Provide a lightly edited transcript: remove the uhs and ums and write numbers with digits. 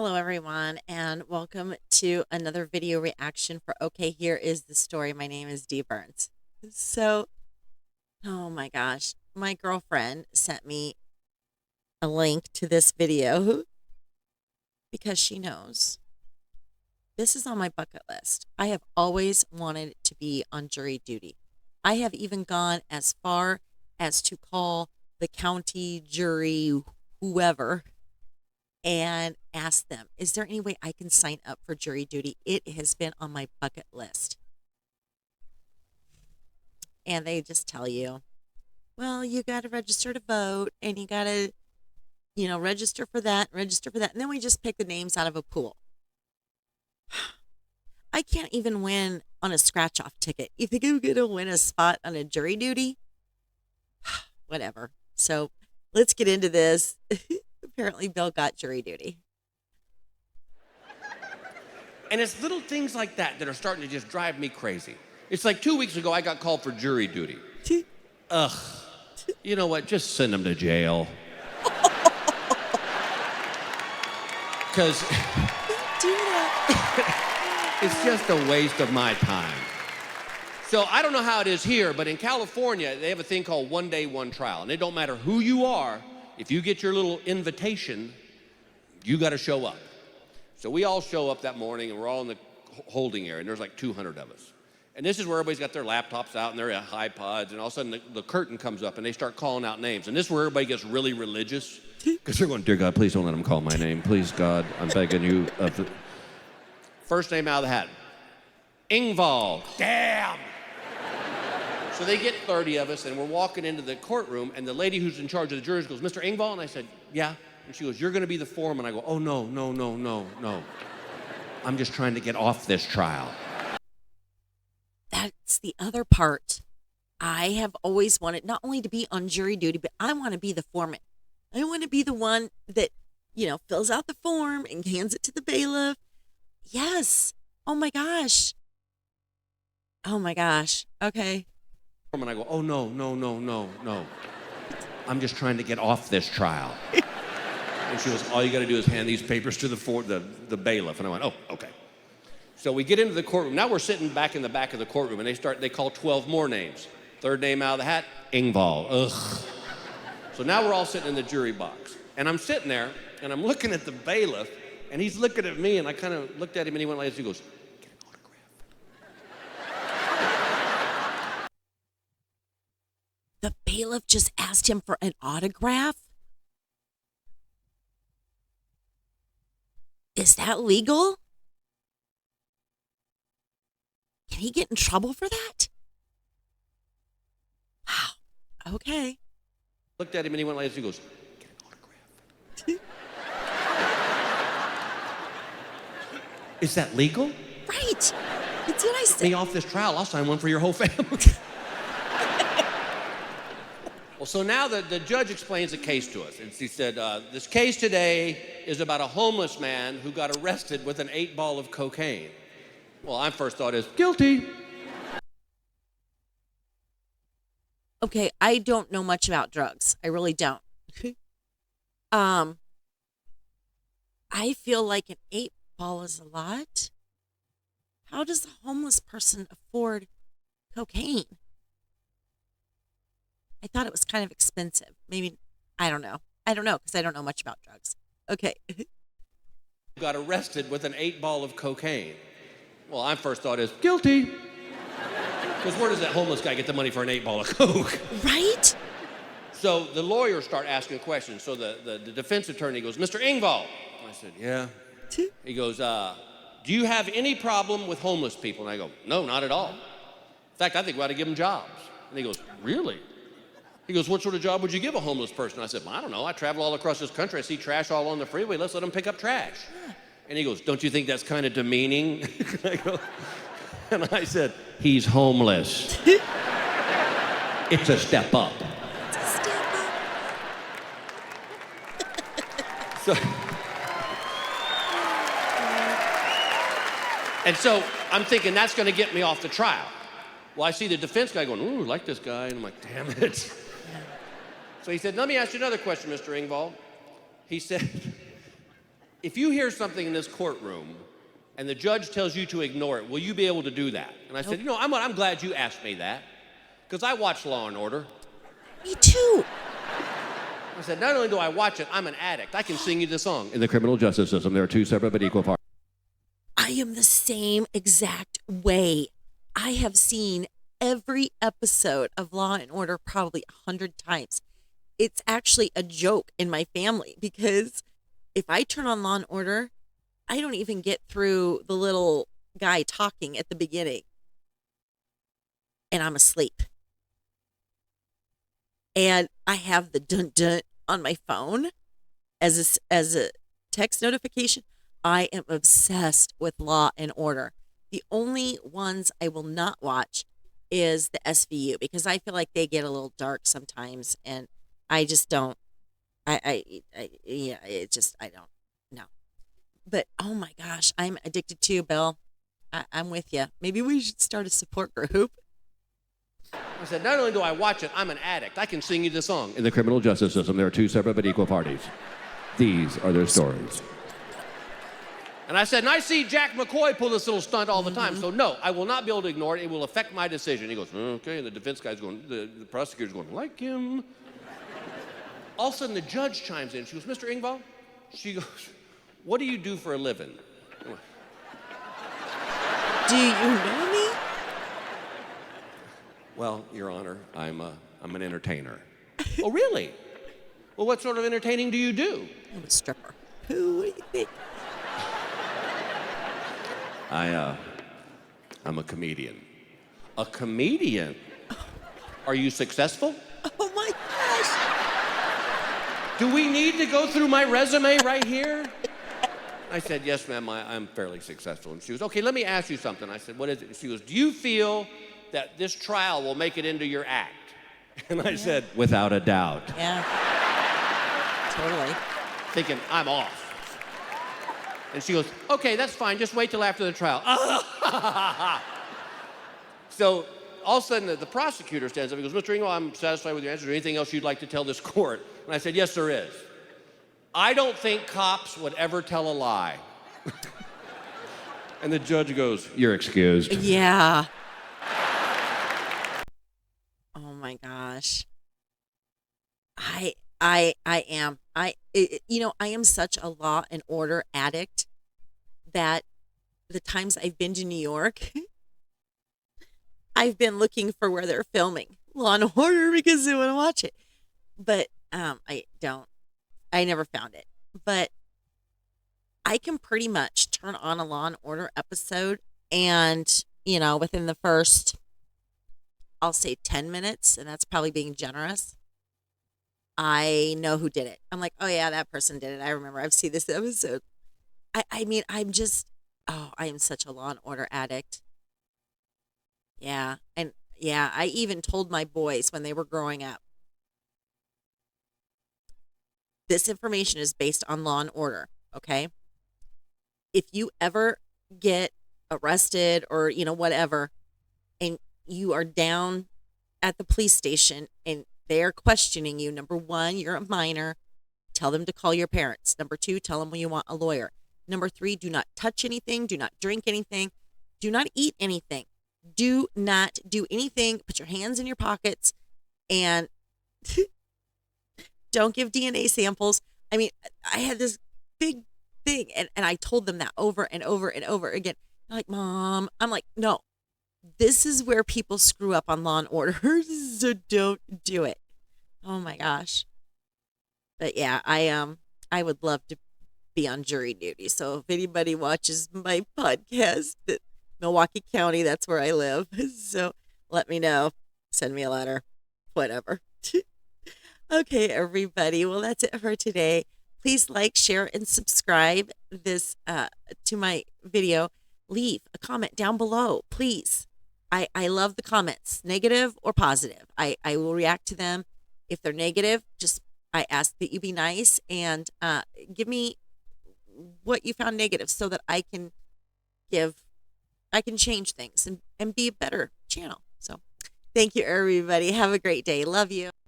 Hello, everyone, and welcome to another video reaction for Okay, Here is the Story. My name is Dee Burns. So, oh my gosh, my girlfriend sent me a link to this video because she knows this is on my bucket list. I have always wanted to be on jury duty. I have even gone as far as to call the county jury, whoever, and ask them, is there any way I can sign up for jury duty? It has been on my bucket list. And they just tell you, well, you got to register to vote and you got to, register for that, register for that. And then we just pick the names out of a pool. I can't even win on a scratch off ticket. You think I'm going to win a spot on a jury duty? Whatever. So let's get into this. Apparently, Bill got jury duty. And it's little things like that that are starting to just drive me crazy. It's like 2 weeks ago, I got called for jury duty. Ugh. You know what? Just send them to jail. Because Do that. it's just a waste of my time. So I don't know how it is here, but in California, they have a thing called one day, one trial. And it don't matter who you are, if you get your little invitation, you got to show up. So we all show up that morning, and we're all in the holding area, and there's like 200 of us. And this is where everybody's got their laptops out and their iPods, and all of a sudden the curtain comes up, and they start calling out names. And this is where everybody gets really religious, because they're going, dear God, please don't let them call my name. Please, God, I'm begging you. First name out of the hat, Engvall. Damn! So they get 30 of us, and we're walking into the courtroom, and the lady who's in charge of the jurors goes, Mr. Engvall? And I said, yeah. And she goes, you're going to be the foreman. I go, oh, no, no, no, no, no. I'm just trying to get off this trial. That's the other part. I have always wanted not only to be on jury duty, but I want to be the foreman. I want to be the one that, fills out the form and hands it to the bailiff. Yes. Oh, my gosh. Oh, my gosh. Okay. And I go, oh, no, no, no, no, no. I'm just trying to get off this trial. And she goes, all you got to do is hand these papers to the bailiff. And I went, oh, okay. So we get into the courtroom. Now we're sitting back in the back of the courtroom, and they call 12 more names. Third name out of the hat, Engvall. Ugh. So now we're all sitting in the jury box. And I'm sitting there, and I'm looking at the bailiff, and he's looking at me, and I kind of looked at him, and he went like this. He goes, get an autograph. The bailiff just asked him for an autograph? Is that legal? Can he get in trouble for that? Wow. Okay. Looked at him, and he went like this. He goes, get an autograph. Is that legal? Right. That's what I said. Me off this trial, I'll sign one for your whole family. Well, so now the judge explains the case to us. And he said, this case today is about a homeless man who got arrested with an 8-ball of cocaine. Well, I first thought is guilty. Okay, I don't know much about drugs. I really don't. I feel like an 8-ball is a lot. How does a homeless person afford cocaine? I thought it was kind of expensive. Maybe, I don't know. I don't know because I don't know much about drugs. Okay. Got arrested with an 8-ball of cocaine. Well, I first thought is guilty. Because where does that homeless guy get the money for an 8-ball of coke? Right? So the lawyers start asking questions. So the defense attorney goes, Mr. Engvall. I said, yeah. He goes, do you have any problem with homeless people? And I go, no, not at all. In fact, I think we ought to give them jobs. And he goes, really? He goes, what sort of job would you give a homeless person? I said, well, I don't know. I travel all across this country. I see trash all on the freeway. Let's let them pick up trash. And he goes, don't you think that's kind of demeaning? And I said, he's homeless. It's a step up. It's a step up. So, and so I'm thinking that's going to get me off the trial. Well, I see the defense guy going, ooh, I like this guy. And I'm like, damn it. So he said, let me ask you another question, Mr. Engvall. He said, If you hear something in this courtroom and the judge tells you to ignore it, will you be able to do that? And I said, I'm glad you asked me that, because I watch Law and Order. Me too. I said, not only do I watch it, I'm an addict. I can sing you the song. In the criminal justice system, there are two separate but equal parts. I am the same exact way. I have seen every episode of Law and Order probably 100 times. It's actually a joke in my family because if I turn on Law and Order, I don't even get through the little guy talking at the beginning. And I'm asleep. And I have the dun dun on my phone as a text notification. I am obsessed with Law and Order. The only ones I will not watch is the SVU because I feel like they get a little dark sometimes, and I just don't. I don't. No. But oh my gosh, I'm addicted to Bill. I'm with you. Maybe we should start a support group. I said, not only do I watch it, I'm an addict. I can sing you the song. In the criminal justice system, there are two separate but equal parties. These are their stories. And I said, and I see Jack McCoy pull this little stunt all the time. So no, I will not be able to ignore it. It will affect my decision. He goes, okay. And the defense guy's going, the prosecutor's going, like him. All of a sudden, the judge chimes in. She goes, Mr. Engvall? She goes, what do you do for a living? Do you know me? Well, Your Honor, I'm an entertainer. Oh, really? Well, what sort of entertaining do you do? I'm a stripper. What do you think? I'm a comedian. A comedian? Are you successful? Oh my gosh. Do we need to go through my resume right here? I said, yes, ma'am, I'm fairly successful. And she goes, okay, let me ask you something. I said, what is it? She goes, do you feel that this trial will make it into your act? And I said, without a doubt. Yeah. Totally. Thinking, I'm off. And she goes, okay, that's fine. Just wait till after the trial. So all of a sudden, the prosecutor stands up. He goes, Mr. Engvall, I'm satisfied with your answer. Is there anything else you'd like to tell this court? And I said, yes, there is. I don't think cops would ever tell a lie. And the judge goes, you're excused. Yeah. Oh my gosh. I am. I am such a Law and Order addict that the times I've been to New York, I've been looking for where they're filming Law and Order because I want to watch it. But I never found it. But I can pretty much turn on a Law and Order episode and, within the first, I'll say 10 minutes, and that's probably being generous, I know who did it. I'm like, oh yeah, that person did it. I remember. I've seen this episode. I am such a Law and Order addict. Yeah. And yeah, I even told my boys when they were growing up, this information is based on Law and Order. Okay. If you ever get arrested or, whatever, and you are down at the police station and they're questioning you, number one, you're a minor. Tell them to call your parents. Number two, tell them you want a lawyer. Number three, do not touch anything. Do not drink anything. Do not eat anything. Do not do anything. Put your hands in your pockets and don't give DNA samples. I mean, I had this big thing and I told them that over and over and over again. They're like, Mom, I'm like, no, this is where people screw up on Law and Order. So don't do it. Oh my gosh. But yeah, I would love to be on jury duty. So if anybody watches my podcast, Milwaukee County, that's where I live. So let me know. Send me a letter. Whatever. Okay, everybody. Well, that's it for today. Please like, share, and subscribe this to my video. Leave a comment down below, please. I love the comments, negative or positive. I will react to them. If they're negative, I ask that you be nice and give me what you found negative so that I can change things and be a better channel. So thank you, everybody. Have a great day. Love you.